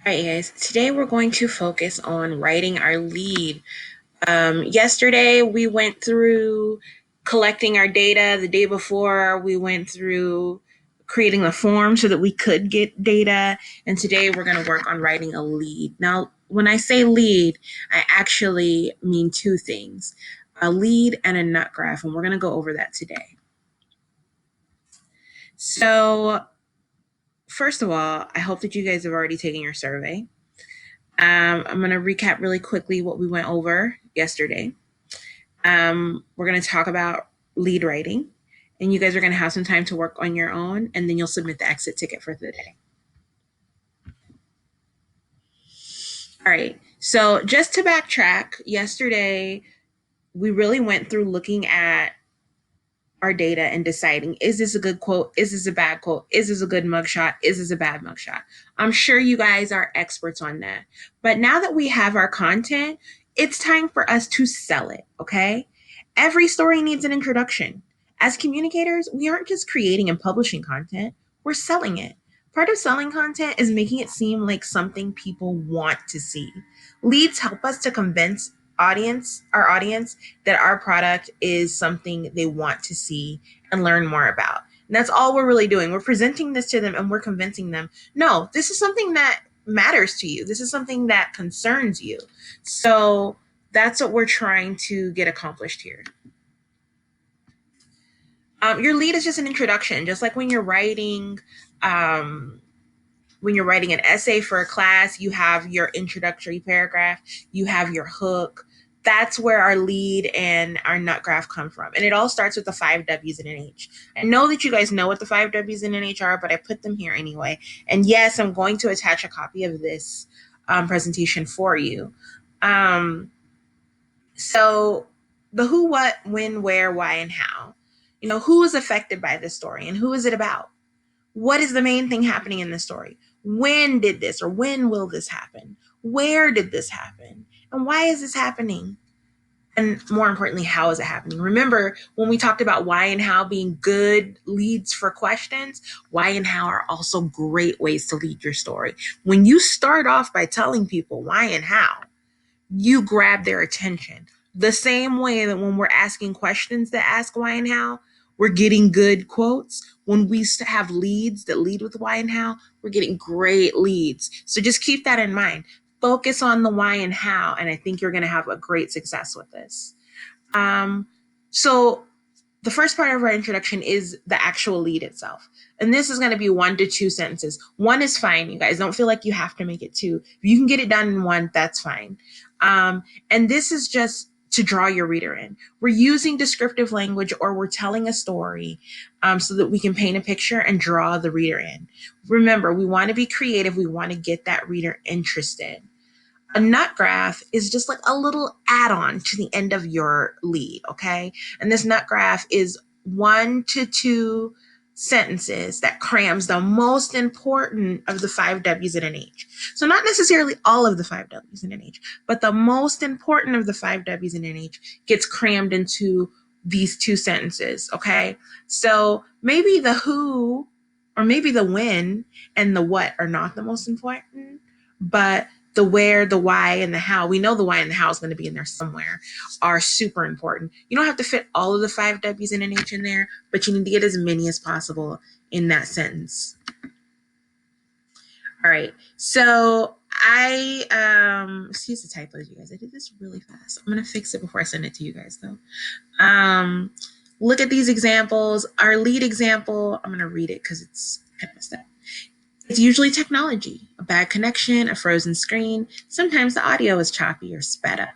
Alright guys, today we're going to focus on writing our lead. Yesterday we went through collecting our data. The day before we went through creating the form so that we could get data. And today we're going to work on writing a lead. Now, when I say lead, I actually mean two things, a lead and a nut graph. And we're going to go over that today. So first of all, I hope that you guys have already taken your survey. I'm going to recap really quickly what we went over yesterday. We're going to talk about lead writing, and you guys are going to have some time to work on your own, and then you'll submit the exit ticket for the day. All right. So just to backtrack, yesterday we really went through looking at our data and deciding, is this a good quote? Is this a bad quote? Is this a good mugshot? Is this a bad mugshot? I'm sure you guys are experts on that. But now that we have our content, it's time for us to sell it, okay? Every story needs an introduction. As communicators, we aren't just creating and publishing content, we're selling it. Part of selling content is making it seem like something people want to see. Leads help us to convince our audience, that our product is something they want to see and learn more about. And that's all we're really doing. We're presenting this to them and we're convincing them, no, this is something that matters to you. This is something that concerns you. So that's what we're trying to get accomplished here. Your lead is just an introduction, just like when you're writing an essay for a class, you have your introductory paragraph, you have your hook. That's where our lead and our nut graph come from. And it all starts with the 5 W's and an H. I know that you guys know what the 5 W's and an H are, but I put them here anyway. And yes, I'm going to attach a copy of this presentation for you. So the who, what, when, where, why, and how. Who is affected by this story and who is it about? What is the main thing happening in the story? When did this or when will this happen? Where did this happen? And why is this happening? And more importantly, how is it happening? Remember, when we talked about why and how being good leads for questions, why and how are also great ways to lead your story. When you start off by telling people why and how, you grab their attention. The same way that when we're asking questions that ask why and how, we're getting good quotes. When we have leads that lead with why and how, we're getting great leads. So just keep that in mind. Focus on the why and how, and I think you're going to have a great success with this. So the first part of our introduction is the actual lead itself. And this is going to be 1 to 2 sentences. 1 is fine, you guys. Don't feel like you have to make it 2. If you can get it done in 1, that's fine. And this is just to draw your reader in. We're using descriptive language or we're telling a story so that we can paint a picture and draw the reader in. Remember, we want to be creative. We want to get that reader interested. A nut graph is just like a little add-on to the end of your lead, okay? And this nut graph is 1 to 2 sentences that crams the most important of the 5 W's and an H. So not necessarily all of the 5 W's and an H, but the most important of the 5 W's and an H gets crammed into these 2 sentences, okay? So maybe the who or maybe the when and the what are not the most important, but the where, the why, and the how, we know the why and the how is going to be in there somewhere, are super important. You don't have to fit all of the 5 W's and an H in there, but you need to get as many as possible in that sentence. All right, so excuse the typos, you guys. I did this really fast. I'm going to fix it before I send it to you guys, though. Look at these examples. Our lead example, I'm going to read it because it's messed up. It's usually technology, a bad connection, a frozen screen. Sometimes the audio is choppy or sped up.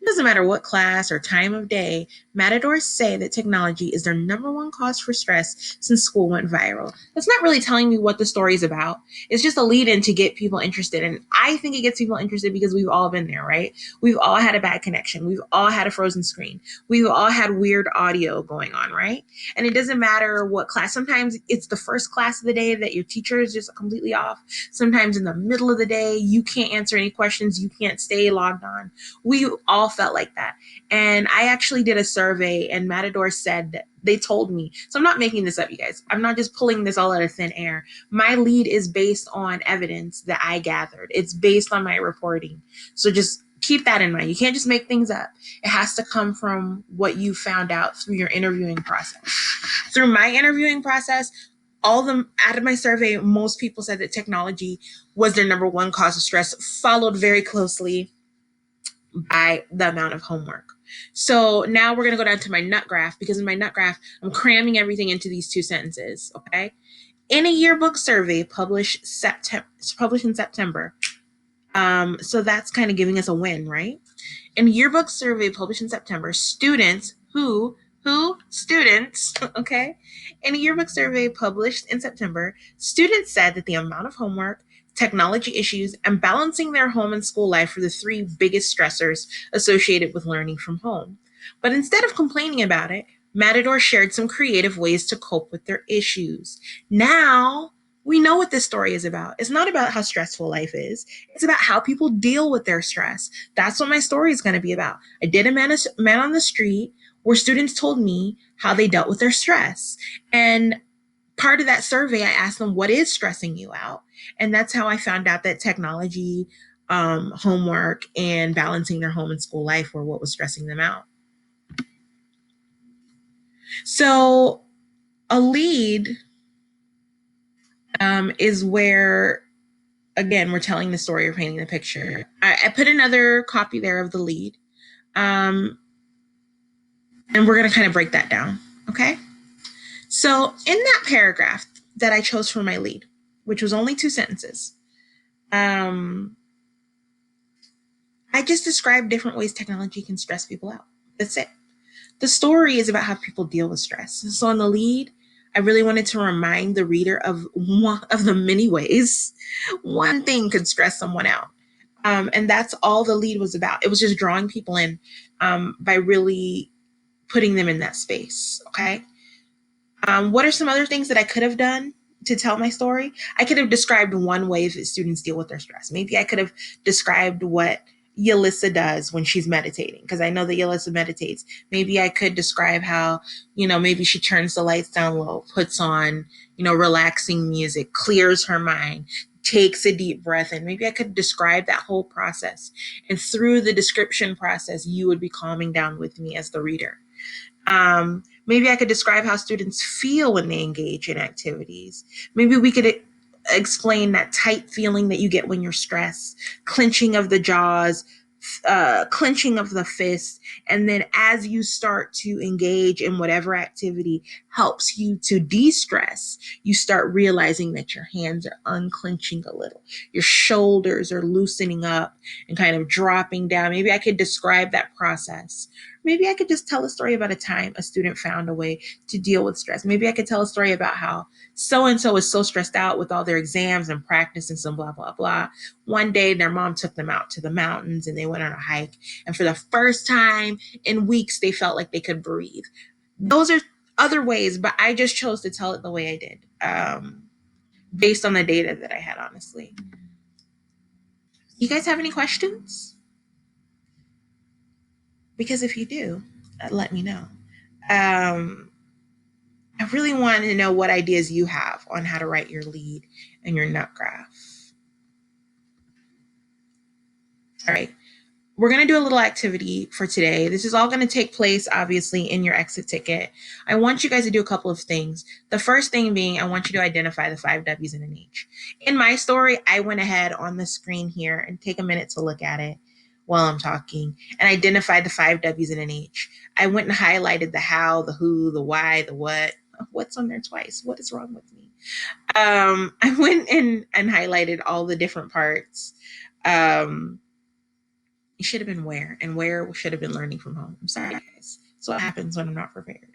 It doesn't matter what class or time of day, matadors say that technology is their #1 cause for stress since school went viral. That's not really telling me what the story is about. It's just a lead-in to get people interested. And I think it gets people interested because we've all been there, right? We've all had a bad connection. We've all had a frozen screen. We've all had weird audio going on, right? And it doesn't matter what class. Sometimes it's the first class of the day that your teacher is just completely off. Sometimes in the middle of the day, you can't answer any questions. You can't stay logged on. We all felt like that. And I actually did a survey, and Matador said that they told me. So I'm not making this up, you guys. I'm not just pulling this all out of thin air. My lead is based on evidence that I gathered. It's based on my reporting. So just keep that in mind. You can't just make things up. It has to come from what you found out through your interviewing process. Through my interviewing process, all the out of my survey, most people said that technology was their number one cause of stress, followed very closely by the amount of homework. So now we're going to go down to my nut graph, because in my nut graph, I'm cramming everything into these 2 sentences, okay? In a yearbook survey published in September, so that's kind of giving us a win, right? In a yearbook survey published in September, students students, okay? In a yearbook survey published in September, students said that the amount of homework, technology issues, and balancing their home and school life were the 3 biggest stressors associated with learning from home. But instead of complaining about it, Matador shared some creative ways to cope with their issues. Now, we know what this story is about. It's not about how stressful life is. It's about how people deal with their stress. That's what my story is going to be about. I did a man on the street where students told me how they dealt with their stress. And part of that survey, I asked them, what is stressing you out? And that's how I found out that technology, homework, and balancing their home and school life were what was stressing them out. So a lead is where, again, we're telling the story or painting the picture. I put another copy there of the lead. And we're going to kind of break that down. Okay. So in that paragraph that I chose for my lead, which was only 2 sentences, I just described different ways technology can stress people out. That's it. The story is about how people deal with stress. So in the lead, I really wanted to remind the reader of one of the many ways one thing could stress someone out. And that's all the lead was about. It was just drawing people in by really putting them in that space. Okay. What are some other things that I could have done to tell my story? I could have described one way that students deal with their stress. Maybe I could have described what Yalissa does when she's meditating, because I know that Yalissa meditates. Maybe I could describe how, maybe she turns the lights down low, puts on, relaxing music, clears her mind, takes a deep breath in. Maybe I could describe that whole process. And through the description process, you would be calming down with me as the reader. Maybe I could describe how students feel when they engage in activities. Maybe we could explain that tight feeling that you get when you're stressed, clenching of the jaws, clenching of the fist. And then as you start to engage in whatever activity helps you to de-stress, you start realizing that your hands are unclenching a little. Your shoulders are loosening up and kind of dropping down. Maybe I could describe that process. Maybe I could just tell a story about a time a student found a way to deal with stress. Maybe I could tell a story about how so-and-so is so stressed out with all their exams and practice and some blah, blah, blah. One day their mom took them out to the mountains and they went on a hike. And for the first time in weeks, they felt like they could breathe. Those are other ways, but I just chose to tell it the way I did, based on the data that I had, honestly. You guys have any questions? Because if you do, let me know. I really want to know what ideas you have on how to write your lead and your nut graph. All right. We're going to do a little activity for today. This is all going to take place, obviously, in your exit ticket. I want you guys to do a couple of things. The first thing being, I want you to identify the 5 W's and an H. In my story, I went ahead on the screen here and take a minute to look at it while I'm talking and identified the 5 W's and an H. I went and highlighted the how, the who, the why, the what. What's on there twice? What is wrong with me? I went in and highlighted all the different parts. It should have been where, and where should have been learning from home. I'm sorry, guys. That's what happens when I'm not prepared.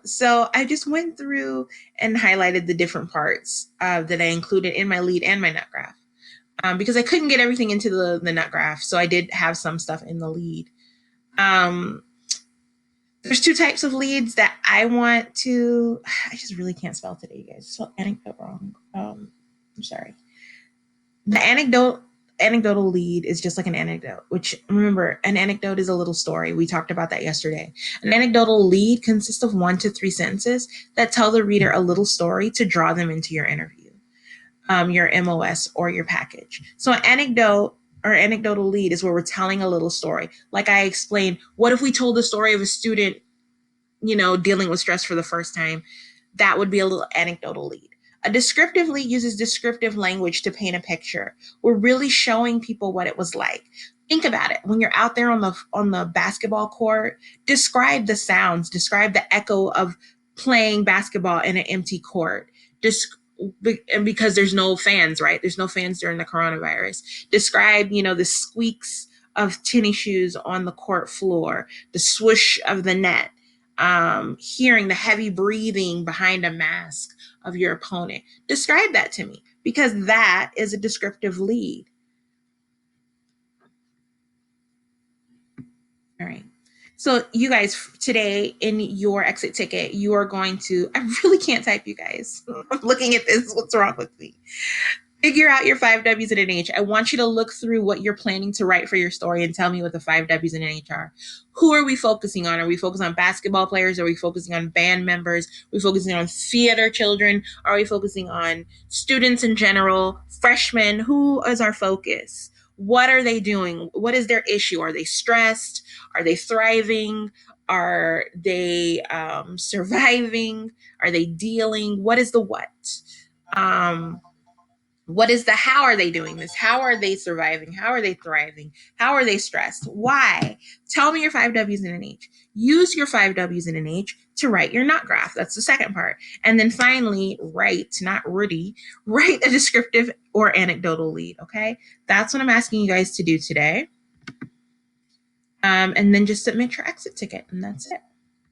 So I just went through and highlighted the different parts that I included in my lead and my nut graph. Because I couldn't get everything into the nut graph, so I did have some stuff in the lead. There's 2 types of leads that I want to. I just really can't spell today, you guys. I spelled anecdote wrong. I'm sorry. The anecdote anecdotal lead is just like an anecdote, which, remember, an anecdote is a little story. We talked about that yesterday. An anecdotal lead consists of 1 to 3 sentences that tell the reader a little story to draw them into your interview, your MOS, or your package. So an anecdote or anecdotal lead is where we're telling a little story. Like I explained, what if we told the story of a student, dealing with stress for the first time? That would be a little anecdotal lead. A descriptive lead uses descriptive language to paint a picture. We're really showing people what it was like. Think about it. When you're out there on the basketball court, describe the sounds, describe the echo of playing basketball in an empty court. And because there's no fans, right? There's no fans during the coronavirus. Describe, the squeaks of tennis shoes on the court floor, the swoosh of the net, hearing the heavy breathing behind a mask of your opponent. Describe that to me, because that is a descriptive lead. All right. So you guys, today in your exit ticket, you are going to, I really can't type, you guys. I'm looking at this. What's wrong with me? Figure out your 5 W's and an H. I want you to look through what you're planning to write for your story and tell me what the 5 W's and an H are. Who are we focusing on? Are we focusing on basketball players? Are we focusing on band members? Are we focusing on theater children? Are we focusing on students in general? Freshmen? Who is our focus? What are they doing? What is their issue? Are they stressed? Are they thriving? Are they surviving? Are they dealing? What is the what? What is the how are they doing this? How are they surviving? How are they thriving? How are they stressed? Why? Tell me your 5 W's and an H. Use your 5 W's and an H to write your not graph. That's the second part. And then finally, write, not Rudy, write a descriptive or anecdotal lead, okay? That's what I'm asking you guys to do today. And then just submit your exit ticket, and that's it.